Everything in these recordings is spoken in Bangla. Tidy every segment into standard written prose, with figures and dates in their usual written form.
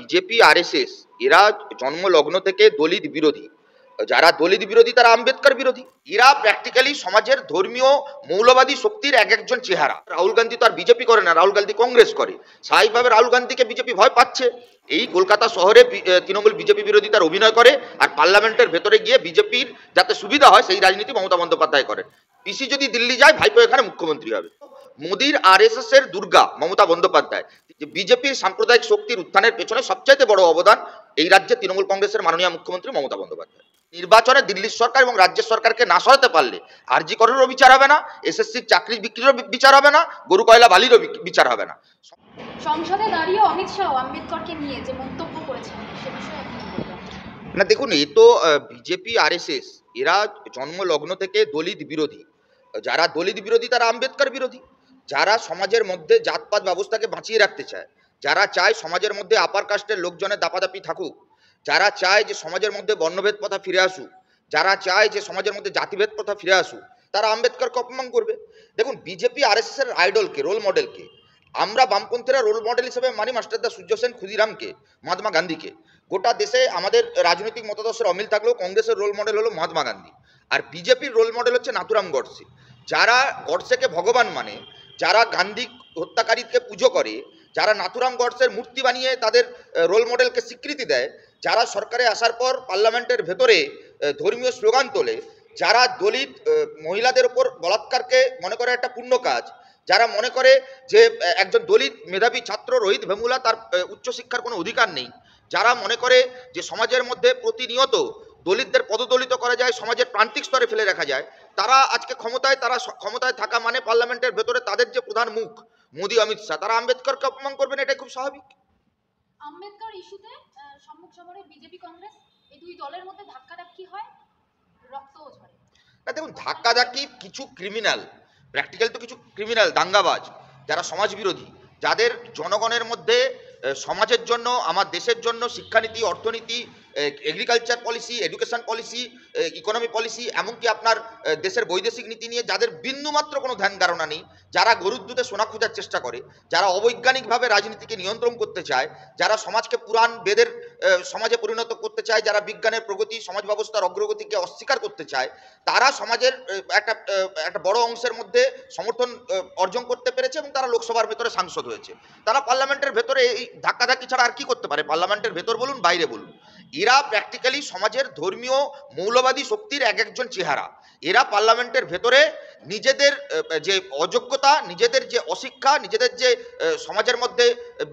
বিজেপি আরএসএস এরা জন্মলগ্ন থেকে দলিত বিরোধী। যারা দলিত বিরোধী তারা আম্বেদকর বিরোধী। এরা প্র্যাকটিক্যালি সমাজের ধর্মীয় মৌলবাদী শক্তির এক একজন চেহারা। রাহুল গান্ধী তো আর বিজেপি করে না, রাহুল গান্ধী কংগ্রেস করে। স্বাভাবিকভাবে রাহুল গান্ধীকে বিজেপি ভয় পাচ্ছে। এই কলকাতা শহরে তৃণমূল বিজেপি বিরোধিতার অভিনয় করে, আর পার্লামেন্টের ভেতরে গিয়ে বিজেপির যাতে সুবিধা হয় সেই রাজনীতি মমতা বন্দ্যোপাধ্যায় করেন। পিসি যদি দিল্লি যায়, ভাইপো এখানে মুখ্যমন্ত্রী হবে। মোদির আরএসএস এর দুর্গা মমতা বন্দ্যোপাধ্যায়। বিজেপির সাম্প্রদায়িক শক্তির উত্থানের পেছনে সবচাইতে বড় অবদান এই রাজ্যে তৃণমূল কংগ্রেসের মাননীয় মুখ্যমন্ত্রী মমতা বন্দ্যোপাধ্যায়। নির্বাচনে দিল্লির সরকার এবং রাজ্য সরকারকে না সরাতে পারলে আরজি করেরও বিচার হবে না, এসএসসির চাকরি বিক্রিরও বিচার হবে না, গরু কয়লা বালিরও বিচার হবে না। সংসদে দাঁড়িয়ে অমিত শাহ আম্বেদকরকে নিয়ে যে মন্তব্য করেছেন সে বিষয়ে আপনি কি বলবেন? না দেখুন, এই তো বিজেপি আরএসএস এরা জন্মলগ্ন থেকে দলিত বিরোধী। যারা দলিত বিরোধী তারা আম্বেদকর বিরোধী। যারা সমাজের মধ্যে জাতপাত ব্যবস্থাকে বাঁচিয়ে রাখতে চায়, যারা চায় সমাজের মধ্যে আপার কাস্টের লোকজনের দাপাদাপি থাকুক, যারা চায় যে সমাজের মধ্যে বর্ণভেদ প্রথা ফিরে আসুক, যারা চায় যে সমাজের মধ্যে জাতিভেদ প্রথা ফিরে আসুক, তারা আম্বেদকরকে অপমান করবে। দেখুন, বিজেপি আরএসএস এর আইডলকে, রোল মডেলকে আমরা বামপন্থীরা রোল মডেল হিসেবে মানি মাস্টারদা সূর্য সেন, ক্ষুদিরামকে, মহাত্মা গান্ধীকে। গোটা দেশে আমাদের রাজনৈতিক মতাদর্শের অমিল থাকলেও কংগ্রেসের রোল মডেল হলো মহাত্মা গান্ধী, আর বিজেপির রোল মডেল হচ্ছে নাথুরাম গডসে। যারা গডসেকে ভগবান মানে, যারা গান্ধী হত্যাকারীকে পুজো করে, যারা নাথুরাম গডসের মূর্তি বানিয়ে তাদের রোল মডেলকে স্বীকৃতি দেয়, যারা সরকারে আসার পর পার্লামেন্টের ভেতরে ধর্মীয় স্লোগান তোলে, যারা দলিত মহিলাদের ওপর বলাৎকারকে মনে করে একটা পুণ্য কাজ, যারা মনে করে যে একজন দলিত মেধাবী ছাত্র রোহিত ভেমুলা তার উচ্চশিক্ষার কোনো অধিকার নেই, যারা মনে করে যে সমাজের মধ্যে প্রতিনিয়ত দলিতদের পদদলিত করা যায়, সমাজের প্রান্তিক স্তরে ফেলে রাখা যায়, তারা আজকে ক্ষমতায়। তারা ক্ষমতায় থাকা মানে পার্লামেন্টের ভেতরে তাদের যে প্রধান মুখ মোদি, অমিত শাহ, তারা আম্বেদকরকে অপমান করবেন, এটাই খুব স্বাভাবিক। আম্বেদকর ইস্যুতে সম্মুখ সমরে বিজেপি কংগ্রেস এই দুই দলের মধ্যে ধাক্কাধাক্কি হয়, রক্তও ঝরে। না দেখুন, ধাক্কাধাক্কি কিছু ক্রিমিনাল, প্র্যাকটিক্যাল তো কিছু ক্রিমিনাল দাঙ্গাবাজ, যারা সমাজ বিরোধী, যাদের জনগণের মধ্যে সমাজের জন্য, আমার দেশের জন্য শিক্ষানীতি, অর্থনীতি, agriculture policy, education policy, economy policy, এমনকি আপনার দেশের বৈদেশিক নীতি নিয়ে যাদের বিন্দুমাত্র কোনো ধ্যান ধারণা নেই, যারা গরুর দুধে সোনা খোঁজার চেষ্টা করে, যারা অবৈজ্ঞানিকভাবে রাজনীতিকে নিয়ন্ত্রণ করতে চায়, যারা সমাজকে পুরাণ বেদের সমাজে পরিণত করতে চায়, যারা বিজ্ঞানের প্রগতি, সমাজ ব্যবস্থার অগ্রগতিকে অস্বীকার করতে চায়, তারা সমাজের একটা বড় অংশের মধ্যে সমর্থন অর্জন করতে পেরেছে এবং তারা লোকসভার ভেতরে সাংসদ হয়েছে। তারা পার্লামেন্টের ভেতরে এই ধাক্কাধাক্কি ছাড়া আর কি করতে পারে? পার্লামেন্টের ভেতর বলুন, বাইরে বলুন, এরা প্র্যাকটিক্যালি সমাজের ধর্মীয় মৌলবাদী শক্তির এক একজন চেহারা। এরা পার্লামেন্টের ভেতরে নিজেদের যে অযোগ্যতা, নিজেদের যে অশিক্ষা, নিজেদের যে সমাজের মধ্যে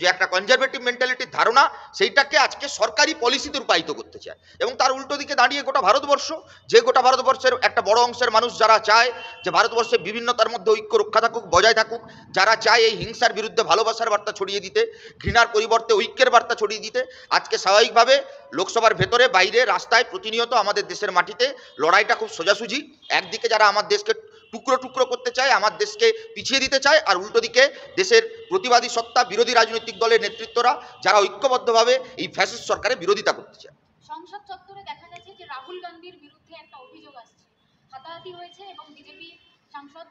যে একটা কনজারভেটিভ মেন্টালিটির ধারণা, সেইটাকে আজকে সরকারি পলিসিতে রূপায়িত করতে চায়। এবং তার উল্টো দিকে দাঁড়িয়ে গোটা ভারতবর্ষ, যে গোটা ভারতবর্ষের একটা বড় অংশের মানুষ যারা চায় যে ভারতবর্ষে বিভিন্নতার মধ্যে ঐক্য রক্ষা থাকুক, বজায় থাকুক, যারা চায় এই হিংসার বিরুদ্ধে ভালোবাসার বার্তা ছড়িয়ে দিতে, ঘৃণার পরিবর্তে ঐক্যের বার্তা ছড়িয়ে দিতে, আজকে স্বাভাবিকভাবে লোকসভার ভেতরে, বাইরে, রাস্তায় প্রতিনিয়ত আমাদের দেশের মাটিতে লড়াইটা খুব সোজাসুজি। একদিকে যারা আমার দেশকে টুকরো টুকরো করতে চায়, আমার দেশকে পিছিয়ে দিতে চায়, আর উল্টো দিকে দেশের প্রতিবাদী সত্তা, বিরোধী রাজনৈতিক দলের নেতৃত্বরা যারা ঐক্যবদ্ধভাবে এই ফ্যাসিস্ট সরকারের বিরোধিতা করতে চায়। সংসদ চত্বরে দেখা গেছে যে রাহুল গান্ধীর বিরুদ্ধে একটা অভিযোগ আসছে, হাতাহাতি হয়েছে এবং বিজেপি সাংসদ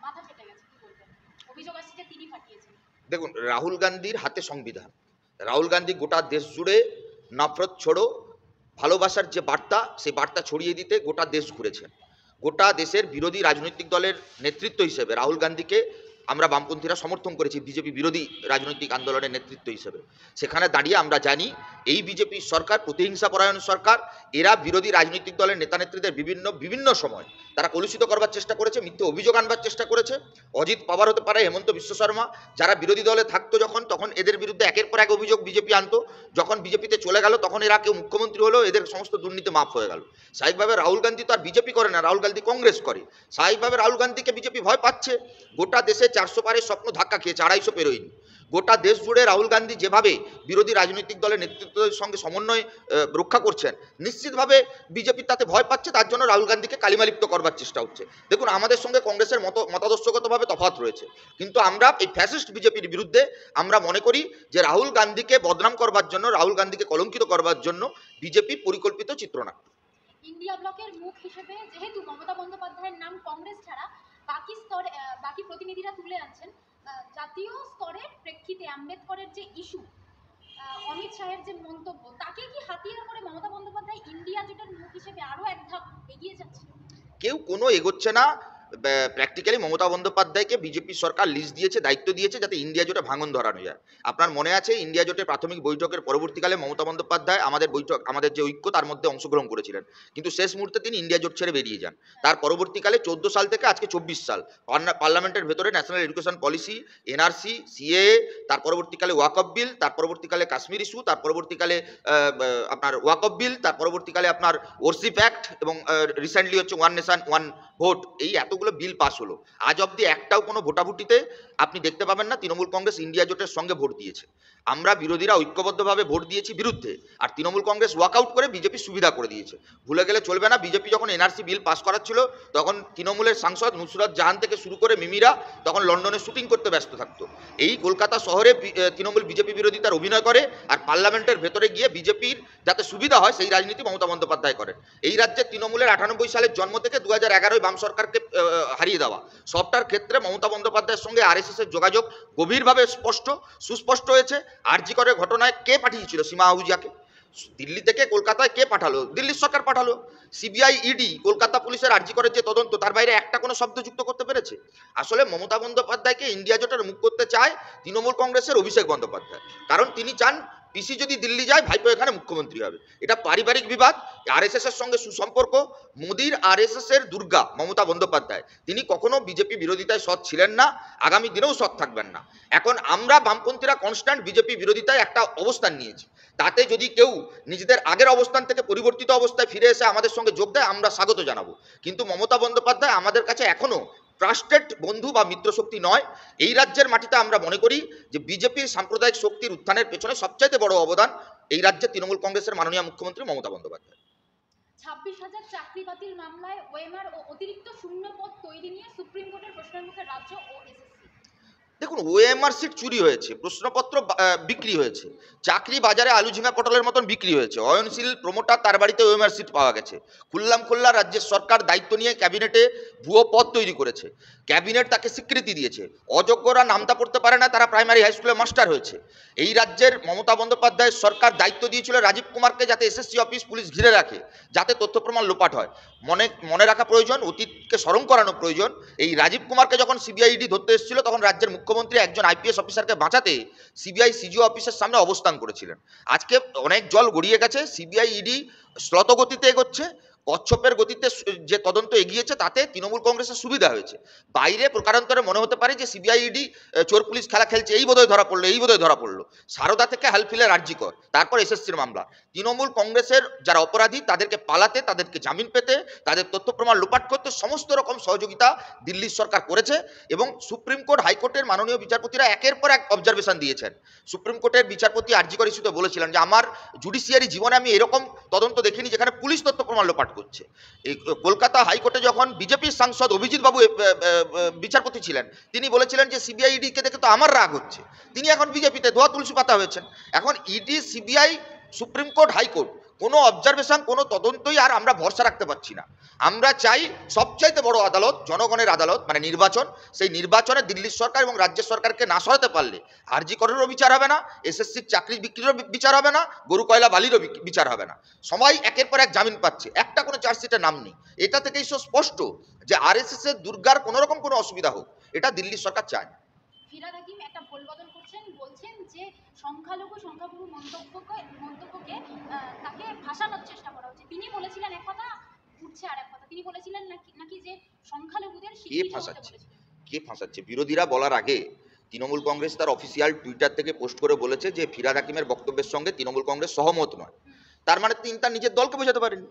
মাথা ফেটে গেছে। কি বলবেন? অভিযোগ আসছে যে তিনি ফাটিয়েছেন। দেখুন, রাহুল গান্ধীর হাতে সংবিধান। রাহুল গান্ধী গোটা দেশ জুড়ে নফরত ছোড়ো, ভালোবাসার যে বার্তা, সেই বার্তা ছড়িয়ে দিতে গোটা দেশ ঘুরেছেন। গোটা দেশের বিরোধী রাজনৈতিক দলের নেতৃত্ব হিসেবে রাহুল গান্ধীকে আমরা বামপন্থীরা সমর্থন করেছি, বিজেপি বিরোধী রাজনৈতিক আন্দোলনের নেতৃত্ব হিসেবে। সেখানে দাঁড়িয়ে আমরা জানি এই বিজেপি সরকার প্রতিহিংসা পরায়ণ সরকার। এরা বিরোধী রাজনৈতিক দলের নেতা নেত্রীদের বিভিন্ন সময় তারা কলুষিত করবার চেষ্টা করেছে, মিথ্যে অভিযোগ আনবার চেষ্টা করেছে। অজিত পাওয়ার হতে পারে, হেমন্ত বিশ্ব শর্মা, যারা বিরোধী দলে থাকতো তখন এদের বিরুদ্ধে একের পর এক অভিযোগ বিজেপি আনতো। যখন বিজেপিতে চলে গেল তখন এরা কেউ মুখ্যমন্ত্রী হলো, এদের সমস্ত দুর্নীতি মাফ হয়ে গেল। স্বাভাবিকভাবে রাহুল গান্ধী তো আর বিজেপি করে না, রাহুল গান্ধী কংগ্রেস করে। স্বাভাবিকভাবে রাহুল গান্ধীকে বিজেপি ভয় পাচ্ছে। গোটা দেশে 400 পারের স্বপ্ন ধাক্কা খেয়েছে, 250 পেরোয়নি। গোটা দেশ জুড়ে রাহুল গান্ধী যেভাবে বিরোধী রাজনৈতিক দলের নেতৃত্বের সঙ্গে সমন্বয় রক্ষা করছেন, নিশ্চিতভাবে বিজেপি তাতে ভয় পাচ্ছে। তার জন্য রাহুল গান্ধীকে কালিমালিপ্ত করবার চেষ্টা হচ্ছে। দেখুন, আমাদের সঙ্গে কংগ্রেসের মতাদর্শগতভাবে তফাৎ রয়েছে, কিন্তু আমরা এই ফ্যাসিস্ট বিজেপির বিরুদ্ধে আমরা মনে করি যে রাহুল গান্ধীকে বদনাম করবার জন্য, রাহুল গান্ধীকে কলঙ্কিত করবার জন্য বিজেপি পরিকল্পিত চিত্রনাট্য। ইন্ডিয়া ব্লকের মুখ হিসেবে যেহেতু মমতা বন্দ্যোপাধ্যায়ের নাম কংগ্রেস ছাড়া বাকি প্রতিনিধিরা তুলে আনছেন, জাতীয় স্তরের প্রেক্ষিতে আম্বেদকরের যে ইস্যু, শাহের যে মন্তব্য, তাকে কি হাতিয়ার করে মমতা বন্দ্যোপাধ্যায় ইন্ডিয়া জোটের মুখ হিসেবে আরো এক ধাপ এগিয়ে যাচ্ছে? কেউ কোনো এগোচ্ছে না। প্র্যাকটিক্যালি মমতা বন্দ্যোপাধ্যায়কে বিজেপি সরকার লিস্ট দিয়েছে, দায়িত্ব দিয়েছে যাতে ইন্ডিয়া জোটে ভাঙন ধরানো যায়। আপনার মনে আছে ইন্ডিয়া জোটের প্রাথমিক বৈঠকের পরবর্তীকালে মমতা বন্দ্যোপাধ্যায় আমাদের যে ঐক্য তার মধ্যে অংশগ্রহণ করেছিলেন, কিন্তু শেষ মুহূর্তে তিনি ইন্ডিয়া জোট ছেড়ে বেরিয়ে যান। তার পরবর্তীকালে 14 সাল থেকে আজকে 24 সাল পার্লামেন্টের ভেতরে national education policy, NRC, CAA, তার পরবর্তীকালে ওয়াকফ বিল, তার পরবর্তীকালে কাশ্মীর ইস্যু, তার পরবর্তীকালে আপনার ওয়াকফ বিল, তার পরবর্তীকালে আপনার ওরসিপ অ্যাক্ট, এবং রিসেন্টলি হচ্ছে ওয়ান নেশন ওয়ান ভোট, এই এতগুলো বিল পাস হলো। আজ অব্দি একটাও কোনো ভোটাভুটিতে আপনি দেখতে পাবেন না তৃণমূল কংগ্রেস ইন্ডিয়া জোটের সঙ্গে ভোট দিয়েছে। আমরা বিরোধীরা ঐক্যবদ্ধভাবে ভোট দিয়েছি বিরুদ্ধে, আর তৃণমূল কংগ্রেস ওয়াকআউট করে বিজেপি সুবিধা করে দিয়েছে। ভুলে গেলে চলবে না, বিজেপি যখন এনআরসি বিল পাস করাচ্ছিল তখন তৃণমূলের সাংসদ নুসরত জাহান থেকে শুরু করে মিমিরা তখন লন্ডনে শুটিং করতে ব্যস্ত থাকতো। এই কলকাতা শহরে তৃণমূল বিজেপি বিরোধিতার অভিনয় করে, আর পার্লামেন্টের ভেতরে গিয়ে বিজেপির যাতে সুবিধা হয় সেই রাজনীতি মমতা বন্দ্যোপাধ্যায় করেন। এই রাজ্যে তৃণমূলের 98 সালের জন্ম থেকে 2011 বাম সরকারকে হারিয়ে দেওয়া সবটার ক্ষেত্রে মমতা বন্দ্যোপাধ্যায়ের সঙ্গে আরএসএস এর যোগাযোগ গভীরভাবে সুস্পষ্ট হয়েছে। আরজি করে ঘটনায় কে পাঠিয়েছিল সীমা আহুজাকে? দিল্লি থেকে কলকাতায় কে পাঠালো? দিল্লির সরকার পাঠালো। সিবিআই, ইডি, কলকাতা পুলিশের আরজি করের যে তদন্ত, তার বাইরে একটা কোনো শব্দ যুক্ত করতে পেরেছে? আসলে মমতা বন্দ্যোপাধ্যায়কে ইন্ডিয়া জোটের মুখ করতে চায় তৃণমূল কংগ্রেসের অভিষেক বন্দ্যোপাধ্যায়, কারণ তিনি চান পিসি যদি দিল্লি যায় ভাইপো এখানে মুখ্যমন্ত্রী হবে। এটা পারিবারিক বিবাদ। আরএসএস এর সঙ্গে সুসম্পর্ক। মোদির আরএসএস এর দুর্গা মমতা বন্দ্যোপাধ্যায়, তিনি কখনো বিজেপি বিরোধিতায় সৎ ছিলেন না, আগামী দিনেও সৎ থাকবেন না। এখন আমরা বামপন্থীরা কনস্ট্যান্ট বিজেপি বিরোধিতায় একটা অবস্থান নিয়েছি, তাতে যদি কেউ নিজেদের আগের অবস্থান থেকে পরিবর্তিত অবস্থায় ফিরে এসে আমাদের সঙ্গে যোগ দেয় আমরা স্বাগত জানাবো। কিন্তু মমতা বন্দ্যোপাধ্যায় আমাদের কাছে এখনো ট্রাস্টেড বন্ধু বা মিত্র শক্তি নয়। এই রাজ্যের মাটিতে আমরা মনে করি যে বিজেপির সাম্প্রদায়িক শক্তির উত্থানের পেছনে সবচাইতে বড় অবদান এই রাজ্যে তৃণমূল কংগ্রেসের মাননীয় মুখ্যমন্ত্রী মমতা বন্দ্যোপাধ্যায়। 26,000 চাকরি বাতিল মামলায় ওএমআর ও অতিরিক্ত শূন্য পদ তৈরি নিয়ে সুপ্রিম কোর্টের প্রশ্নের মুখে রাজ্য ও এসএসসি। দেখুন, ওএমআর সিট চুরি হয়েছে, প্রশ্নপত্র বিক্রি হয়েছে, চাকরি বাজারে আলু ঝিঙা পটলের মতন বিক্রি হয়েছে, অয়নশীল প্রমোটার তার বাড়িতে ওএমআর সিট পাওয়া গেছে। খুল্লা রাজ্যের সরকার দায়িত্ব নিয়ে ক্যাবিনেটে ভুয়ো পদ তৈরি করেছে, ক্যাবিনেট তাকে স্বীকৃতি দিয়েছে। অযোগ্যরা নামতা পড়তে পারে না, তারা প্রাইমারি হাই স্কুলে মাস্টার হয়েছে। এই রাজ্যের মমতা বন্দ্যোপাধ্যায়ের সরকার দায়িত্ব দিয়েছিল রাজীব কুমারকে যাতে এসএসসি অফিস পুলিশ ঘিরে রাখে, যাতে তথ্য প্রমাণ লোপাট হয়। মনে রাখা প্রয়োজন, অতীতকে স্মরণ করানো প্রয়োজন। এই রাজীব কুমারকে যখন সিবিআইডি ধরতে এসেছিল তখন রাজ্যের মুখ্যমন্ত্রী একজন আইপিএস অফিসারকে বাঁচাতে সিবিআই সিজিও অফিসের সামনে অবস্থান করেছিলেন। আজকে অনেক জল গড়িয়ে গেছে, সিবিআই ইডি শ্লথ গতিতে এগোচ্ছে, কচ্ছপের গতিতে যে তদন্ত এগিয়েছে তাতে তৃণমূল কংগ্রেসের সুবিধা হয়েছে। বাইরে প্রকারান্তরে মনে হতে পারে যে সিবিআই ইডি চোর পুলিশ খেলা খেলছে, এই বোধহয় ধরা পড়লো। সারদা থেকে হালফিলের আরজি কর, তারপর এসএসসির মামলা। তৃণমূল কংগ্রেসের যারা অপরাধী তাদেরকে পালাতে, তাদেরকে জামিন পেতে, তাদের তথ্য প্রমাণ লোপাট করতে সমস্ত রকম সহযোগিতা দিল্লির সরকার করেছে। এবং সুপ্রিম কোর্ট, হাইকোর্টের মাননীয় বিচারপতিরা একের পর এক অবজারভেশন দিয়েছেন। সুপ্রিম কোর্টের বিচারপতি আরজি কর ইস্যুতে বলেছিলেন যে আমার জুডিশিয়ারি জীবনে আমি এরকম তদন্ত দেখিনি যেখানে পুলিশ তথ্য প্রমাণ লোপাট করছে। এই কলকাতা হাইকোর্টে যখন বিজেপির সাংসদ অভিজিৎ বাবু বিচারপতি ছিলেন, তিনি বলেছিলেন যে সিবিআই ইডিকে দেখে তো আমার রাগ হচ্ছে। তিনি এখন বিজেপিতে ধোয়া তুলসী পাতা হয়েছেন। এখন ED, CBI, supreme court, high court কোনো অবজারভেশন, কোনো তদন্তই আর আমরা ভরসা রাখতে পারছি না। আমরা চাই সবচাইতে বড় আদালত, জনগণের আদালত মানে নির্বাচন, সেই নির্বাচনে দিল্লির সরকার এবং রাজ্য সরকারকে না সরাতে পারলে আরজি করেরও বিচার হবে না, এসএসসির চাকরি বিক্রিরও বিচার হবে না, গরু কয়লা বালিরও বিচার হবে না। সবাই একের পর এক জামিন পাচ্ছে, একটা কোনো চার্জশিটের নাম নেই। এটা থেকেই স্পষ্ট যে আরএসএস এর দুর্গার কোনো রকম কোনো অসুবিধা হোক, এটা দিল্লির সরকার চায় না। ফিরহাদ হাকিম একটা বলবদল করছেন, বলছেন যে সংখ্যালঘু মন্তব্যকে তাকে ভাসানোর চেষ্টা করা হচ্ছে। তিনি বলেছিলেন এক কথা, উঠছে আর এক কথা। তিনি বলেছিলেন নাকি যে সংখ্যালঘুদের কে ফাঁসাচ্ছে? বিরোধীরা বলার আগে তৃণমূল কংগ্রেস তার অফিসিয়াল টুইটার থেকে পোস্ট করে বলেছে যে ফিরহাদ হাকিমের বক্তব্যের সঙ্গে তৃণমূল কংগ্রেস সহমত নয়। তার মানে তিনি তার নিজের দলকে বোঝাতে পারেননি।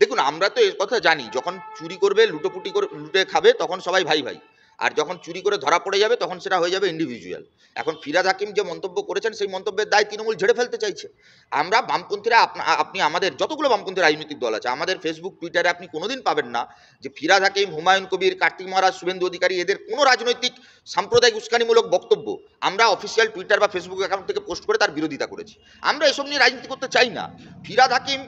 দেখুন, আমরা তো এর কথা জানি, যখন চুরি করবে, লুটোপুটি করে লুটে খাবে তখন সবাই ভাই ভাই, আর যখন চুরি করে ধরা পড়ে যাবে তখন সেটা হয়ে যাবে ইন্ডিভিজুয়াল। এখন ফিরহাদ হাকিম যে মন্তব্য করেছেন সেই মন্তব্যের দায় তৃণমূল ঝেড়ে ফেলতে চাইছে। আমরা বামপন্থীরা, আপনি আমাদের যতগুলো বামপন্থী রাজনৈতিক দল আছে আমাদের ফেসবুক, টুইটারে আপনি কোনোদিন পাবেন না যে ফিরহাদ হাকিম, হুমায়ুন কবির, কার্তিক মহারাজ, শুভেন্দু অধিকারী এদের কোনো রাজনৈতিক সাম্প্রদায়িক উস্কানিমূলক বক্তব্য আমরা অফিসিয়াল টুইটার বা ফেসবুক অ্যাকাউন্ট থেকে পোস্ট করে তার বিরোধিতা করেছি। আমরা এসব নিয়ে রাজনীতি করতে চাই না। ফিরহাদ হাকিম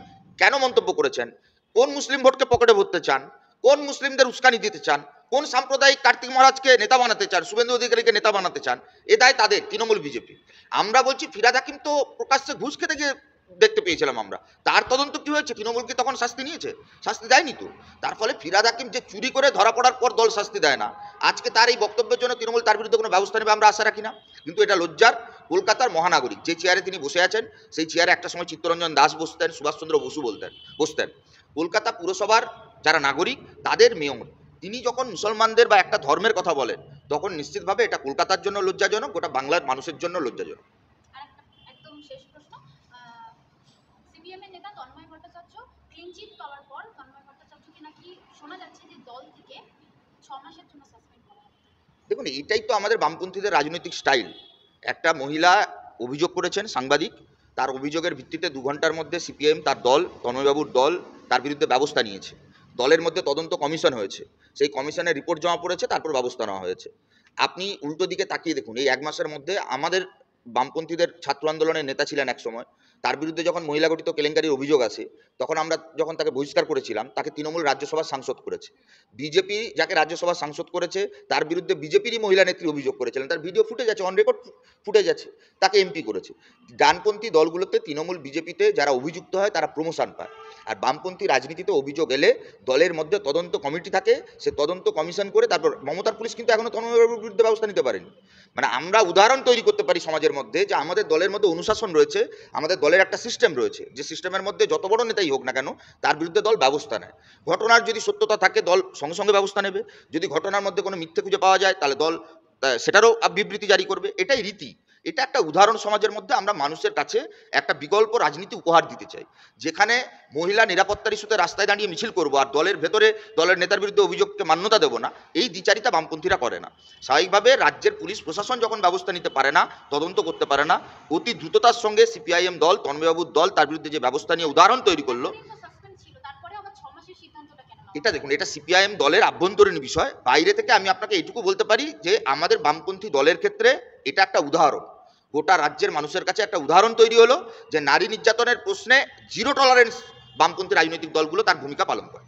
কেন মন্তব্য করেছেন, কোন মুসলিম ভোটকে পকেটে ভরতে চান, কোন মুসলিমদের উস্কানি দিতে চান, কোন সাম্প্রদায়িক কার্তিক মহারাজকে নেতা বানাতে চান, শুভেন্দু অধিকারীকে নেতা বানাতে চান, এ দায় তাদের, তৃণমূল বিজেপি। আমরা বলছি ফিরহাদ হাকিম তো প্রকাশ্যে ঘুষ খেতে গিয়ে দেখতে পেয়েছিলাম আমরা, তার তদন্ত কি হয়েছে? তৃণমূল কি তখন শাস্তি নিয়েছে? শাস্তি দেয়নি তো। তার ফলে ফিরহাদ হাকিম যে চুরি করে ধরা পড়ার পর দল শাস্তি দেয় না, আজকে তার এই বক্তব্যের জন্য তৃণমূল তার বিরুদ্ধে কোনো ব্যবস্থা নেবে আমরা আশা রাখি না। কিন্তু এটা লজ্জার। কলকাতার মহানাগরিক যে চেয়ারে তিনি বসে আছেন, সেই চেয়ারে একটা সময় চিত্তরঞ্জন দাস বসতেন, সুভাষচন্দ্র বসু বসতেন। কলকাতা পুরসভার যারা নাগরিক তাদের মেয়র, তিনি যখন মুসলমানদের বা একটা ধর্মের কথা বলেন, তখন নিশ্চিতভাবে এটা কলকাতার জন্য লজ্জাজনক, গোটা বাংলার মানুষের জন্য লজ্জাজনক। একদম শেষ প্রশ্ন, সিপিএম এর নেতা তন্ময় ভট্টাচার্য ক্লিন চিট পাওয়ার পর তন্ময় ভট্টাচার্যকে নাকি শোনা যাচ্ছে যে দল থেকে 6 মাসের জন্য সাসপেন্ড করা হবে। দেখুন, এটাই তো আমাদের বামপন্থীদের রাজনৈতিক স্টাইল। একটা মহিলা অভিযোগ করেছেন, সাংবাদিক, তার অভিযোগের ভিত্তিতে 2 ঘন্টার মধ্যে সিপিএম, তার দল, তন্ময়বাবুর দল তার বিরুদ্ধে ব্যবস্থা নিয়েছে। দলের মধ্যে তদন্ত কমিশন হয়েছে, সেই কমিশনের রিপোর্ট জমা পড়েছে, তারপর ব্যবস্থা নেওয়া হয়েছে। আপনি উল্টো দিকে তাকিয়ে দেখুন, এই 1 মাসের মধ্যে আমাদের বামপন্থীদের ছাত্র আন্দোলনের নেতা ছিলেন এক সময়, তার বিরুদ্ধে যখন মহিলা গঠিত কেলেঙ্কারির অভিযোগ আসে, তখন আমরা যখন তাকে বহিষ্কার করেছিলাম, তাকে তৃণমূল রাজ্যসভার সাংসদ করেছে। বিজেপি যাকে রাজ্যসভার সাংসদ করেছে, তার বিরুদ্ধে বিজেপিরই মহিলা নেত্রী অভিযোগ করেছিলেন, তার ভিডিও ফুটেজ আছে, অন রেকর্ড ফুটেজ আছে, তাকে এমপি করেছে। ডানপন্থী দলগুলোতে তৃণমূল বিজেপিতে যারা অভিযুক্ত হয় তারা প্রমোশন পায়, আর বামপন্থী রাজনীতিতে অভিযোগ এলে দলের মধ্যে তদন্ত কমিটি থাকে, সে তদন্ত কমিশন করে তারপর মমতার পুলিশ কিন্তু এখনো তন্ময়বাবুর বিরুদ্ধে ব্যবস্থা নিতে পারেনি। মানে আমরা উদাহরণ তৈরি করতে পারি সমাজের মধ্যে যে আমাদের দলের মধ্যে অনুশাসন রয়েছে, আমাদের দলের একটা সিস্টেম রয়েছে, যে সিস্টেমের মধ্যে যত বড় নেতাই হোক না কেন তার বিরুদ্ধে দল ব্যবস্থা নেয়। ঘটনার যদি সত্যতা থাকে দল সঙ্গে সঙ্গে ব্যবস্থা নেবে, যদি ঘটনার মধ্যে কোনো মিথ্যে খুঁজে পাওয়া যায় তাহলে দল সেটারও বিবৃতি জারি করবে। এটাই রীতি। এটা একটা উদাহরণ সমাজের মধ্যে আমরা মানুষের কাছে একটা বিকল্প রাজনীতি উপহার দিতে চাই, যেখানে মহিলা নিরাপত্তার ইস্যুতে রাস্তায় দাঁড়িয়ে মিছিল করবো আর দলের ভেতরে দলের নেতার বিরুদ্ধে অভিযোগকে মান্যতা দেবো না, এই দ্বিচারিতা বামপন্থীরা করে না। স্বাভাবিকভাবে রাজ্যের পুলিশ প্রশাসন যখন ব্যবস্থা নিতে পারে না, তদন্ত করতে পারে না, অতি দ্রুততার সঙ্গে সিপিআইএম দল, তন্ময়বাবুর দল তার বিরুদ্ধে যে ব্যবস্থা নিয়ে উদাহরণ তৈরি করলো, সাসপেন্ড ছিল, তারপরে আবার 6 মাসের সিদ্ধান্তটা কেন নেওয়া? এটা দেখুন, এটা সিপিআইএম দলের আভ্যন্তরীণ বিষয়। বাইরে থেকে আমি আপনাকে এইটুকু বলতে পারি যে আমাদের বামপন্থী দলের ক্ষেত্রে এটা একটা উদাহরণ, গোটা রাজ্যের মানুষের কাছে একটা উদাহরণ তৈরি হলো যে নারী নির্যাতনের প্রশ্নে জিরো টলারেন্স বামপন্থী রাজনৈতিক দলগুলো তার ভূমিকা পালন করে।